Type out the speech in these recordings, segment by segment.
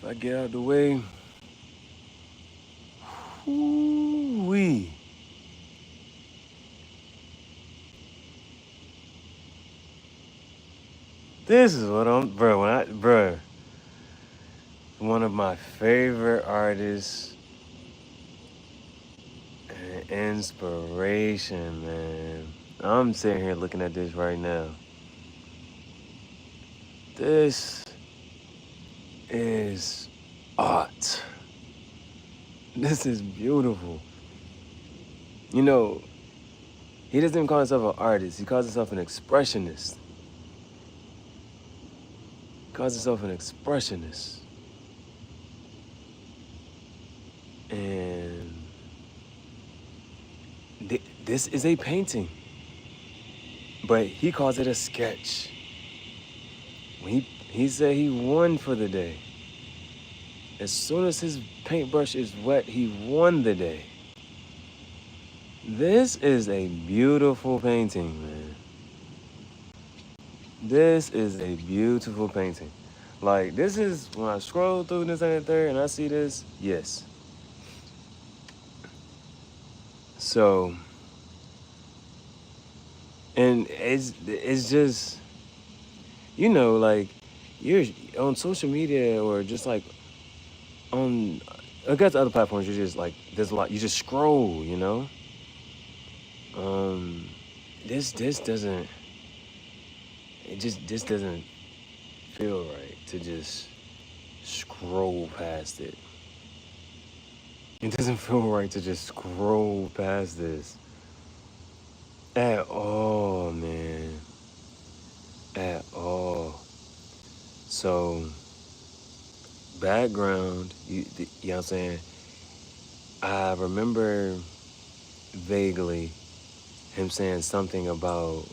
If I get out the way, whoo-wee. This is what bro, one of my favorite artists and inspiration, man. I'm sitting here looking at this right now. This is art. This is beautiful. You know, he doesn't even call himself an artist. He calls himself an expressionist. He calls himself an expressionist. And this is a painting, but he calls it a sketch. When he said he won for the day. As soon as his paintbrush is wet, he won the day. This is a beautiful painting, man. This is a beautiful painting. Like, this is, when I scroll through this and third and I see this, yes. So, and it's just, like, you're on social media or just like on, I guess other platforms, you're just like, there's a lot, you just scroll, this doesn't, this doesn't feel right to just scroll past it. It doesn't feel right to just scroll past this at all, man, at all. So, background, you know what I'm saying? I remember vaguely him saying something about,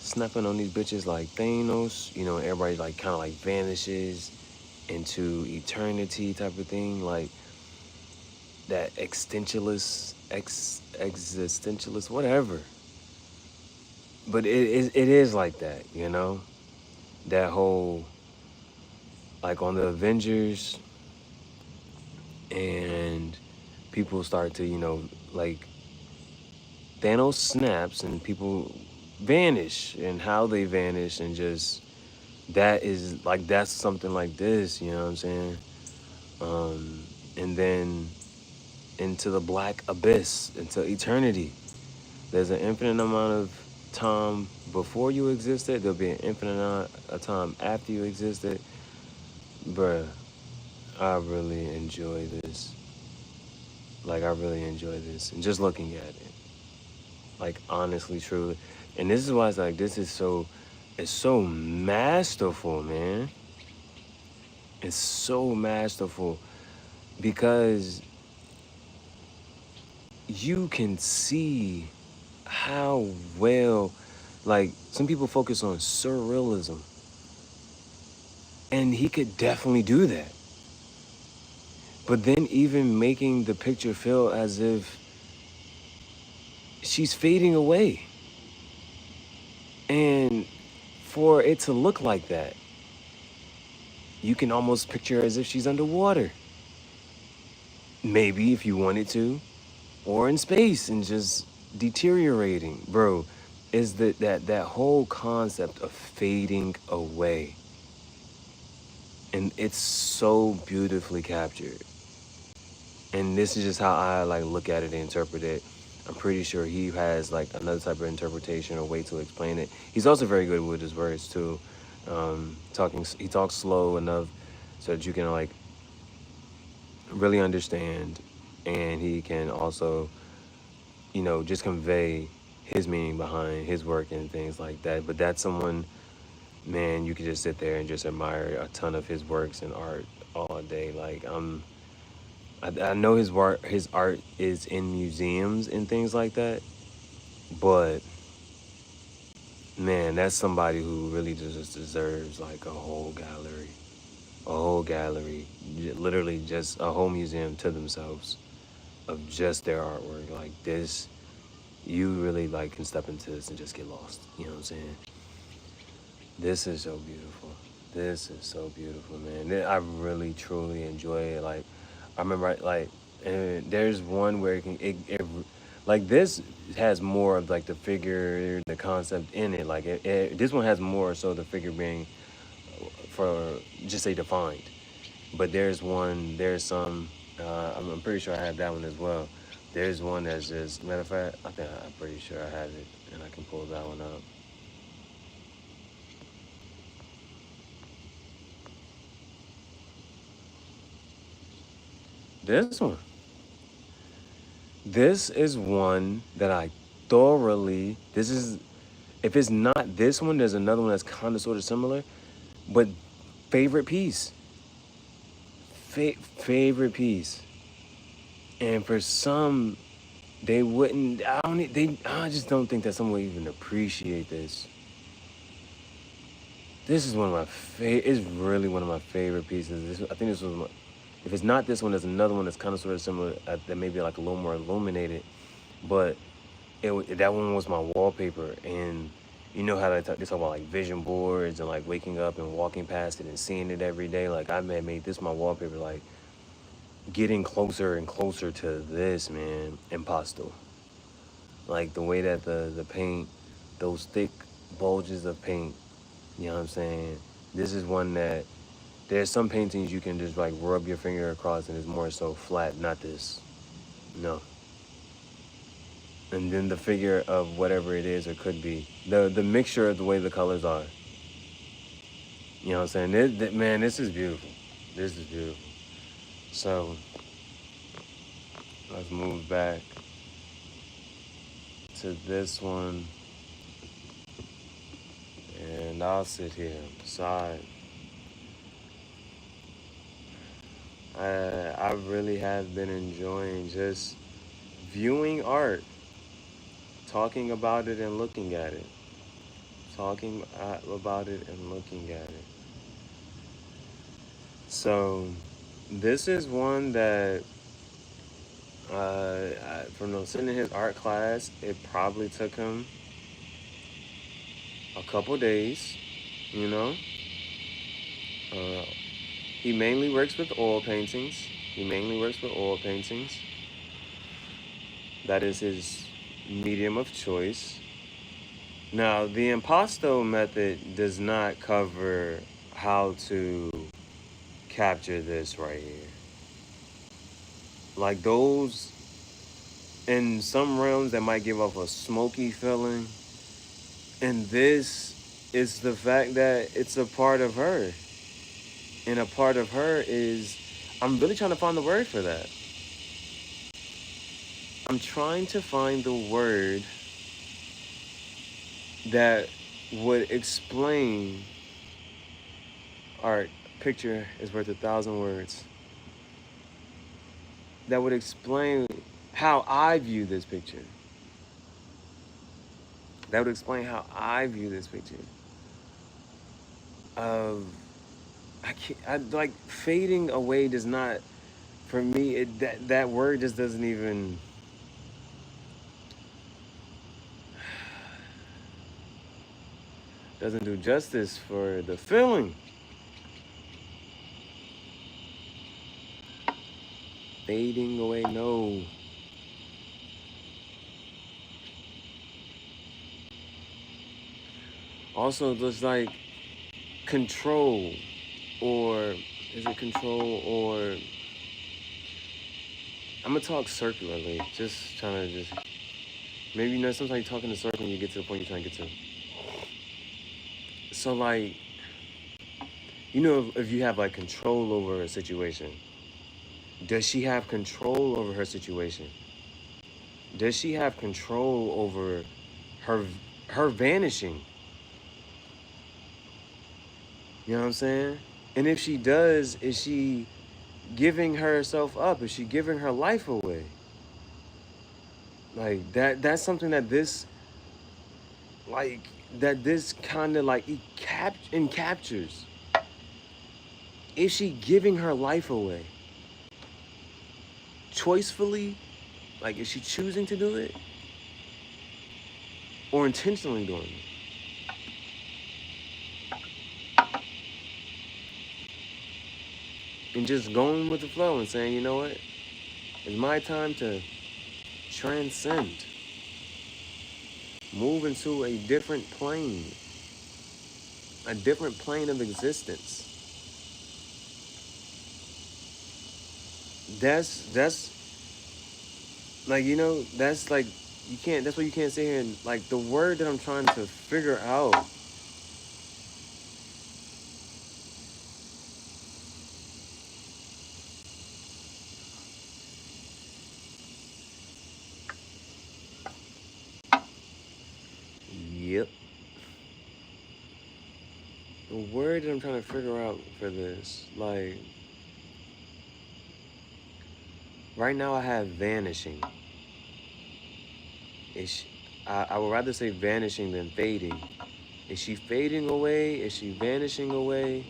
snapping on these bitches like Thanos, everybody like kind of like vanishes into eternity type of thing, like that existentialist, whatever. But it is like that, that whole, like on the Avengers, and people start to, like Thanos snaps and people vanish, and how they vanish, and just that is like, that's something like this, you know what I'm saying? And then into the black abyss, into eternity. There's an infinite amount of time before you existed. There'll be an infinite amount of time after you existed. Bruh, I really enjoy this. Like, I really enjoy this. And just looking at it. Like, honestly, truly. And this is why it's like, it's so masterful, man. It's so masterful because you can see how well, like, some people focus on surrealism, and he could definitely do that. But then even making the picture feel as if she's fading away, and for it to look like that, you can almost picture her as if she's underwater, maybe, if you wanted to, or in space and just deteriorating. Bro, is that whole concept of fading away, and it's so beautifully captured. And this is just how I like look at it and interpret it. I'm pretty sure he has like another type of interpretation or way to explain it. He's also very good with his words too. He talks slow enough so that you can like really understand, and he can also, just convey his meaning behind his work and things like that. But that's someone, man, you could just sit there and just admire a ton of his works and art all day. Like, I know his art is in museums and things like that, but man, that's somebody who really just deserves like a whole gallery, literally just a whole museum to themselves of just their artwork. Like this, you really can step into this and just get lost. You know what I'm saying? This is so beautiful. This is so beautiful, man. I really truly enjoy it. Like, I remember, like, there's one where like this has more of like the figure, the concept in it. Like, this one has more so the figure being for just say defined. But there's some. I'm pretty sure I have that one as well. There's one that's just matter of fact. I'm pretty sure I have it, and I can pull that one up. This one. This is one that I thoroughly. This is if it's not this one, there's another one that's kind of sort of similar, but favorite piece, favorite piece, and for some, they wouldn't. I don't. I just don't think that someone would even appreciate this. This is one of my favorite. It's really one of my favorite pieces. I think this was my. If it's not this one, there's another one that's kind of sort of similar that may be like a little more illuminated, but that one was my wallpaper. And you know how they talk about like vision boards and like waking up and walking past it and seeing it every day. Like I made this my wallpaper. Like getting closer and closer to this, man. Impasto. Like the way that the paint, those thick bulges of paint. You know what I'm saying? This is one that there's some paintings you can just like rub your finger across and it's more so flat. Not this. No. And then the figure of whatever it is or could be. The mixture of the way the colors are. You know what I'm saying? Man, this is beautiful. This is beautiful. So let's move back to this one. And I'll sit here beside. I really have been enjoying just viewing art, talking about it and looking at it. Talking about it and looking at it. So, this is one that, from sitting in his art class, it probably took him a couple days, you know. Uh, he mainly works with oil paintings. He mainly works with oil paintings. That is his medium of choice. Now, the impasto method does not cover how to capture this right here. Like those, in some realms that might give off a smoky feeling. And this is the fact that it's a part of her. And a part of her is, I'm really trying to find the word for that. I'm trying to find the word that would explain art. Picture is worth 1,000 words. That would explain how I view this picture. That would explain how I view this picture. Of like fading away does not, for me, that word just doesn't even. Doesn't do justice for the feeling. Fading away, no. Also, just like control, or is it control, or I'm gonna talk circularly. Just trying to maybe sometimes you're talking in a circle and you get to the point you're trying to get to. So like, if you have like control over a situation, does she have control over her situation? Does she have control over her vanishing? You know what I'm saying? And if she does, is she giving herself up? Is she giving her life away? Like that's something that this kind of like captures. Is she giving her life away? Choicefully? Like, is she choosing to do it? Or intentionally doing it? and just going with the flow and saying, you know what, it's my time to transcend, move into a different plane of existence. That's like, you know, that's like, you can't, that's what you can't sit here and like the word that I'm trying to figure out. Yep. The word that I'm trying to figure out for this, like, right now I have vanishing. Is I would rather say vanishing than fading. Is she fading away? Is she vanishing away?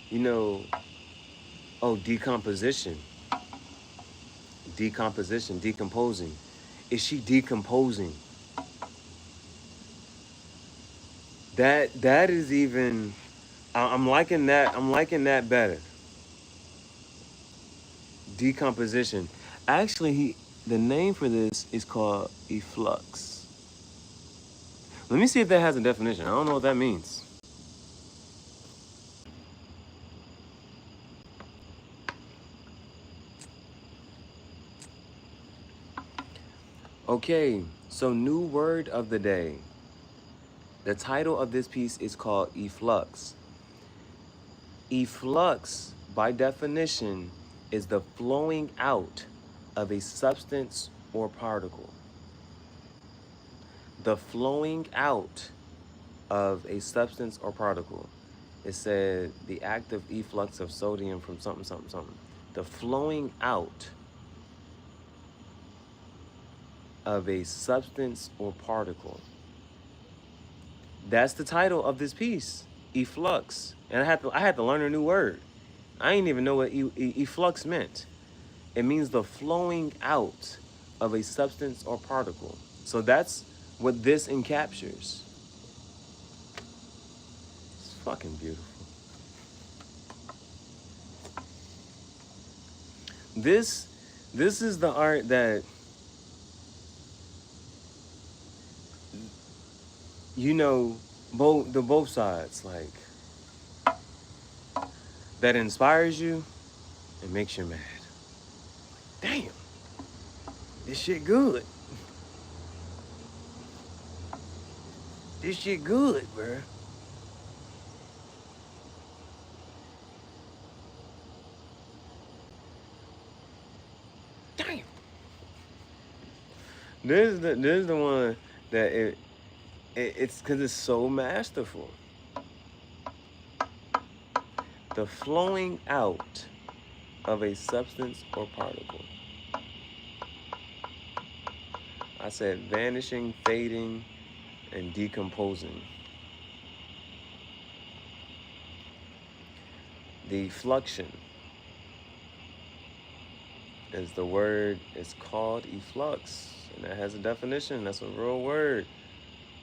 You know, oh, decomposition. Decomposition, decomposing. Is she decomposing? That is even I'm liking that. I'm liking that better. Decomposition. Actually, the name for this is called efflux. Let me see if that has a definition. I don't know what that means. Okay, so new word of the day. The title of this piece is called efflux. Efflux, by definition, is the flowing out of a substance or particle. The flowing out of a substance or particle. It said the active efflux of sodium from something, something, something. The flowing out of a substance or particle. That's the title of this piece, efflux. And I had to learn a new word. I didn't even know what efflux meant. It means the flowing out of a substance or particle. So that's what this encaptures. It's fucking beautiful. This this is the art that, you know, both sides, like, that inspires you and makes you mad. Damn, this shit good. This shit good, bruh. Damn. This is the one that it's because it's so masterful. The flowing out of a substance or particle. I said vanishing, fading, and decomposing. The fluxion is the word. It's called efflux, and that has a definition. That's a real word.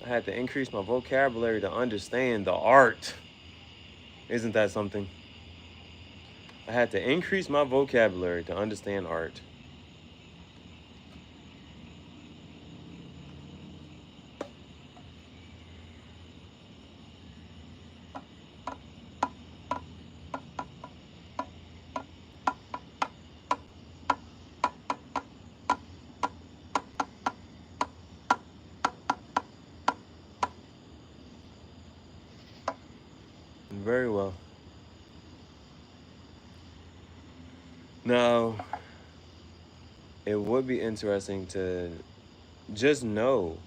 I had to increase my vocabulary to understand the art. Isn't that something? I had to increase my vocabulary to understand art. Very well. Now, it would be interesting to just know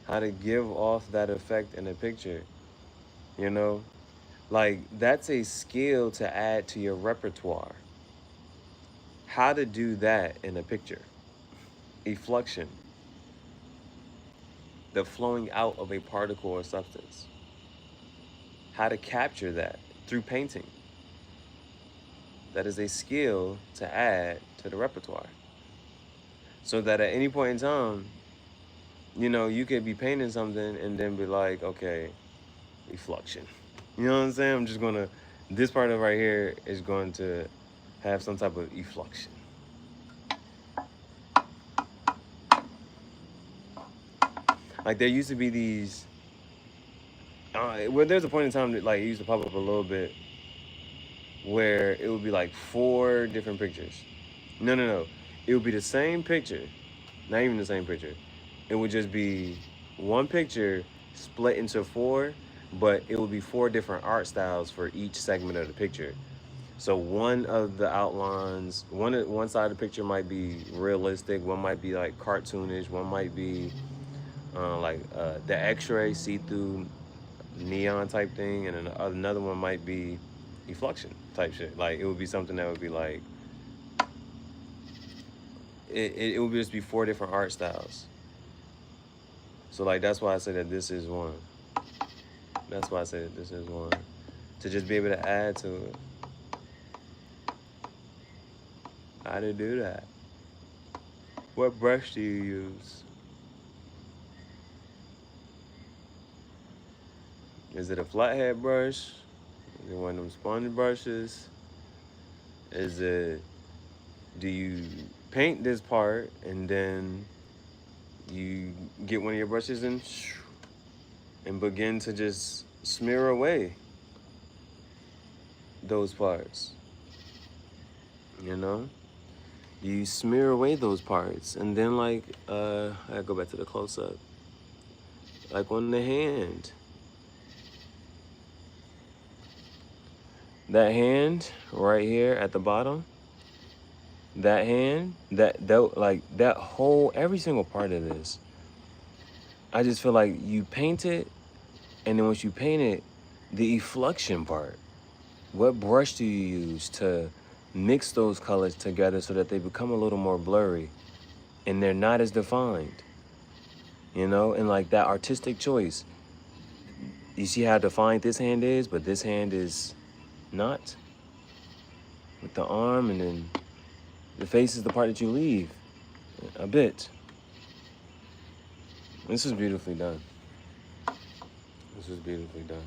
how to give off that effect in a picture, you know? Like, that's a skill to add to your repertoire. How to do that in a picture. Effluxion, the flowing out of a particle or substance. How to capture that through painting. That is a skill to add to the repertoire. So that at any point in time, you know, you could be painting something and then be like, okay, effluxion. You know what I'm saying? I'm just gonna, this part of right here is going to have some type of effluxion. Like there used to be these, well, there's a point in time that like it used to pop up a little bit where it would be like 4 different pictures. No. It would be the same picture, not even the same picture. It would just be one picture split into 4, but it would be 4 different art styles for each segment of the picture. So one of the outlines, one side of the picture might be realistic, one might be like cartoonish, one might be the X-ray see-through neon type thing, and another one might be effluxion type shit. Like it would be something that would be like it would just be 4 different art styles. So like that's why I say that this is one. That's why I say that this is one. To just be able to add to it. How to do that? What brush do you use? Is it a flathead brush? Is it one of them sponge brushes? Is it, do you paint this part and then you get one of your brushes and begin to just smear away those parts? You know? You smear away those parts, and then like I go back to the close-up. Like on the hand. That hand right here at the bottom, that hand, like that whole, every single part of this, I just feel like you paint it, and then once you paint it, the effluxion part, what brush do you use to mix those colors together so that they become a little more blurry and they're not as defined, you know? And like that artistic choice, you see how defined this hand is, but this hand is not, with the arm, and then the face is the part that you leave a bit. This is beautifully done. This is beautifully done.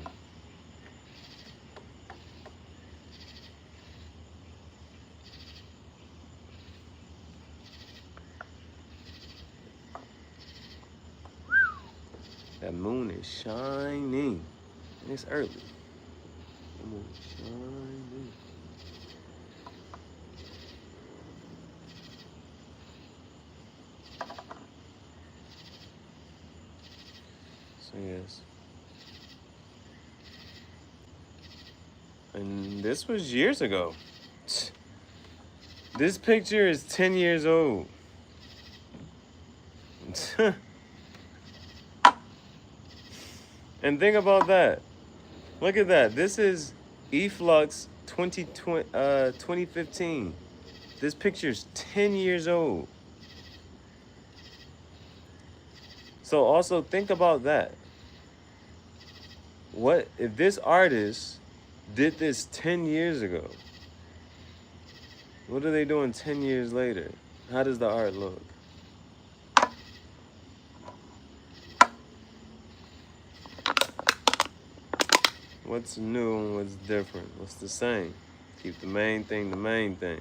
That moon is shining. It's early. The moon is shining. So yes. And this was years ago. This picture is 10 years old. And think about that. Look at that. This is Eflux 2015. This picture's 10 years old. So also think about that. What if this artist did this 10 years ago? What are they doing 10 years later? How does the art look? What's new and what's different? What's the same? Keep the main thing the main thing.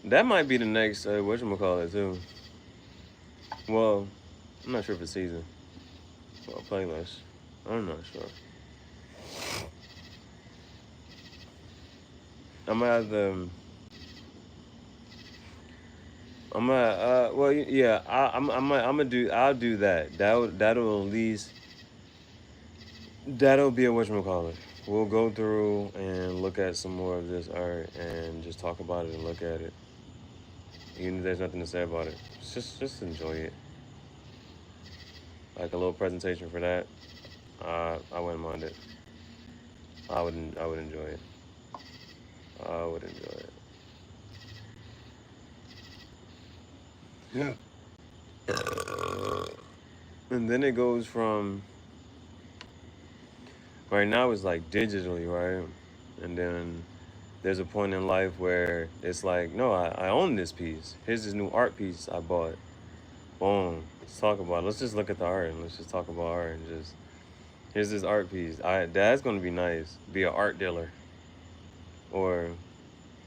That might be the next whatchamacallit too. Well, I'm not sure if it's season. Well, playlist. I'm not sure. I'm at the. I'm at. Well, yeah. I'm gonna do. I'll do that. That'll at least That'll be a whatchamacallit. We'll go through and look at some more of this art and just talk about it and look at it. Even if there's nothing to say about it. Just enjoy it. Like a little presentation for that. I wouldn't mind it. I would enjoy it. I would enjoy it. Yeah. And then it goes from right now it's like digitally, right? And then there's a point in life where it's like, no, I own this piece. Here's this new art piece I bought. Boom. Let's talk about it. Let's just look at the art and let's just talk about art and just here's this art piece. That's gonna be nice. Be an art dealer or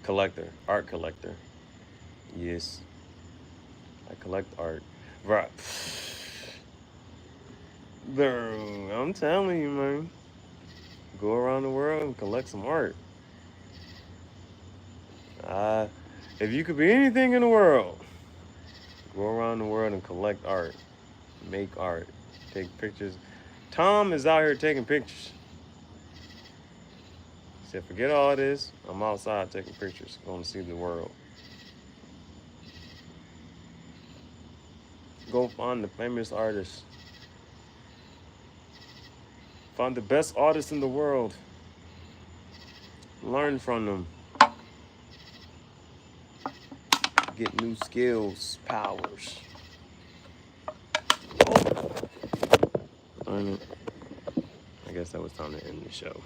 collector, art collector. Yes, I collect art. Right. Bro, I'm telling you, man. Go around the world and collect some art. Uh, if you could be anything in the world, go around the world and collect art, make art, take pictures. Tom is out here taking pictures. He said, forget all this. I'm outside taking pictures, going to see the world. Go find the famous artists. Find the best artists in the world. Learn from them. Get new skills, powers. Learn it. I guess that was time to end the show.